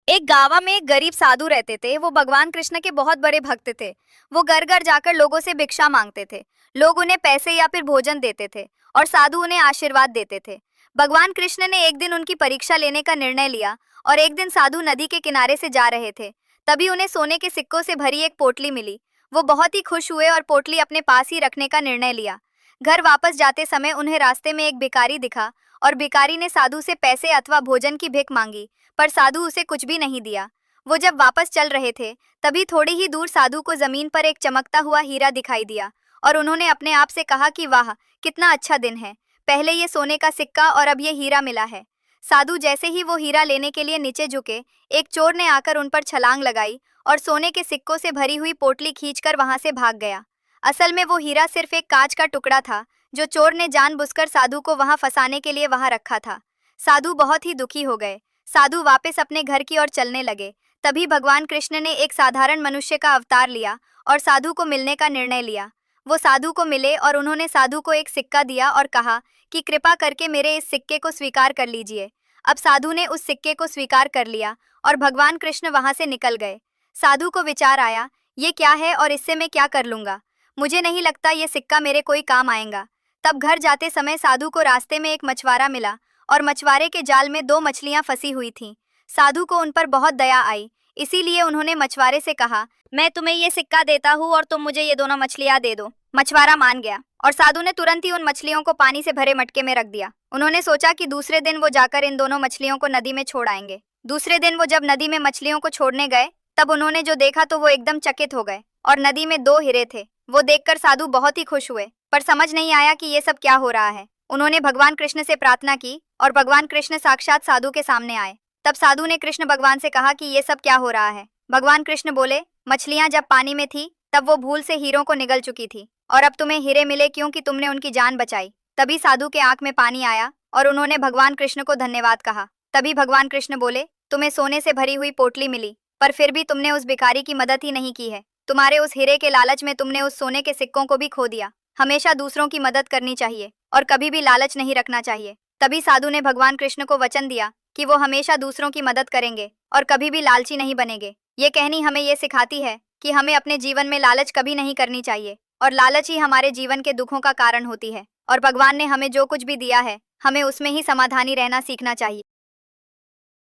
एक गाँव में एक गरीब साधु रहते थे। वो भगवान कृष्ण के बहुत बड़े भक्त थे। वो घर घर जाकर लोगों से भिक्षा मांगते थे। लोग उन्हें पैसे या फिर भोजन देते थे और साधु उन्हें आशीर्वाद देते थे। भगवान कृष्ण ने एक दिन उनकी परीक्षा लेने का निर्णय लिया और एक दिन साधु नदी के किनारे से जा रहे थे। तभी उन्हें सोने के सिक्कों से भरी एक पोटली मिली। वो बहुत ही खुश हुए और पोटली अपने पास ही रखने का निर्णय लिया। घर वापस जाते समय उन्हें रास्ते में एक भिखारी दिखा और भिखारी ने साधु से पैसे अथवा भोजन की भीख मांगी, पर साधु उसे कुछ भी नहीं दिया। वो जब वापस चल रहे थे, तभी थोड़ी ही दूर साधु को जमीन पर एक चमकता हुआ हीरा दिखाई दिया और उन्होंने अपने आप से कहा कि वाह, कितना अच्छा दिन है। पहले ये सोने का सिक्का और अब ये हीरा मिला है। साधु जैसे ही वो हीरा लेने के लिए नीचे झुके, एक चोर ने आकर उन पर छलांग लगाई और सोने के सिक्कों से भरी हुई पोटली खींचकर वहां से भाग गया। असल में वो हीरा सिर्फ एक कांच का टुकड़ा था, जो चोर ने जानबूझकर साधु को वहां फंसाने के लिए वहां रखा था। साधु बहुत ही दुखी हो गए। साधु वापस अपने घर की ओर चलने लगे। तभी भगवान कृष्ण ने एक साधारण मनुष्य का अवतार लिया और साधु को मिलने का निर्णय लिया। वो साधु को मिले और उन्होंने साधु को एक सिक्का दिया और कहा कि कृपा करके मेरे इस सिक्के को स्वीकार कर लीजिए। अब साधु ने उस सिक्के को स्वीकार कर लिया और भगवान कृष्ण वहां से निकल गए। साधु को विचार आया, ये क्या है और इससे मैं क्या कर लूंगा। मुझे नहीं लगता ये सिक्का मेरे कोई काम आएगा। तब घर जाते समय साधु को रास्ते में एक मछुआरा मिला और मछुआरे के जाल में दो मछलियां फंसी हुई थीं। साधु को उन पर बहुत दया आई, इसीलिए उन्होंने मछुआरे से कहा, मैं तुम्हें ये सिक्का देता हूँ और तुम मुझे ये दोनों मछलियां दे दो। मछुआरा मान गया और साधु ने तुरंत ही उन मछलियों को पानी से भरे मटके में रख दिया। उन्होंने सोचा कि दूसरे दिन वो जाकर इन दोनों मछलियों को नदी में छोड़ आएंगे। दूसरे दिन वो जब नदी में मछलियों को छोड़ने गए, तब उन्होंने जो देखा तो वो एकदम चकित हो गए और नदी में दो हीरे थे। वो देखकर साधु बहुत ही खुश हुए, पर समझ नहीं आया कि ये सब क्या हो रहा है। उन्होंने भगवान कृष्ण से प्रार्थना की और भगवान कृष्ण साक्षात साधु के सामने आए। तब साधु ने कृष्ण भगवान से कहा कि ये सब क्या हो रहा है। भगवान कृष्ण बोले, मछलियां जब पानी में थी तब वो भूल से हीरों को निगल चुकी थी और अब तुम्हें हीरे मिले क्योंकि तुमने उनकी जान बचाई। तभी साधु के आंख में पानी आया और उन्होंने भगवान कृष्ण को धन्यवाद कहा। तभी भगवान कृष्ण बोले, तुम्हें सोने से भरी हुई पोटली मिली, पर फिर भी तुमने उस भिखारी की मदद ही नहीं की है। तुम्हारे उस हीरे के लालच में तुमने उस सोने के सिक्कों को भी खो दिया। हमेशा दूसरों की मदद करनी चाहिए और कभी भी लालच नहीं रखना चाहिए। तभी साधु ने भगवान कृष्ण को वचन दिया कि वो हमेशा दूसरों की मदद करेंगे और कभी भी लालची नहीं बनेंगे। ये कहानी हमें ये सिखाती है कि हमें अपने जीवन में लालच कभी नहीं करनी चाहिए और लालच ही हमारे जीवन के दुखों का कारण होती है। और भगवान ने हमें जो कुछ भी दिया है, हमें उसमें ही समाधानी रहना सीखना चाहिए।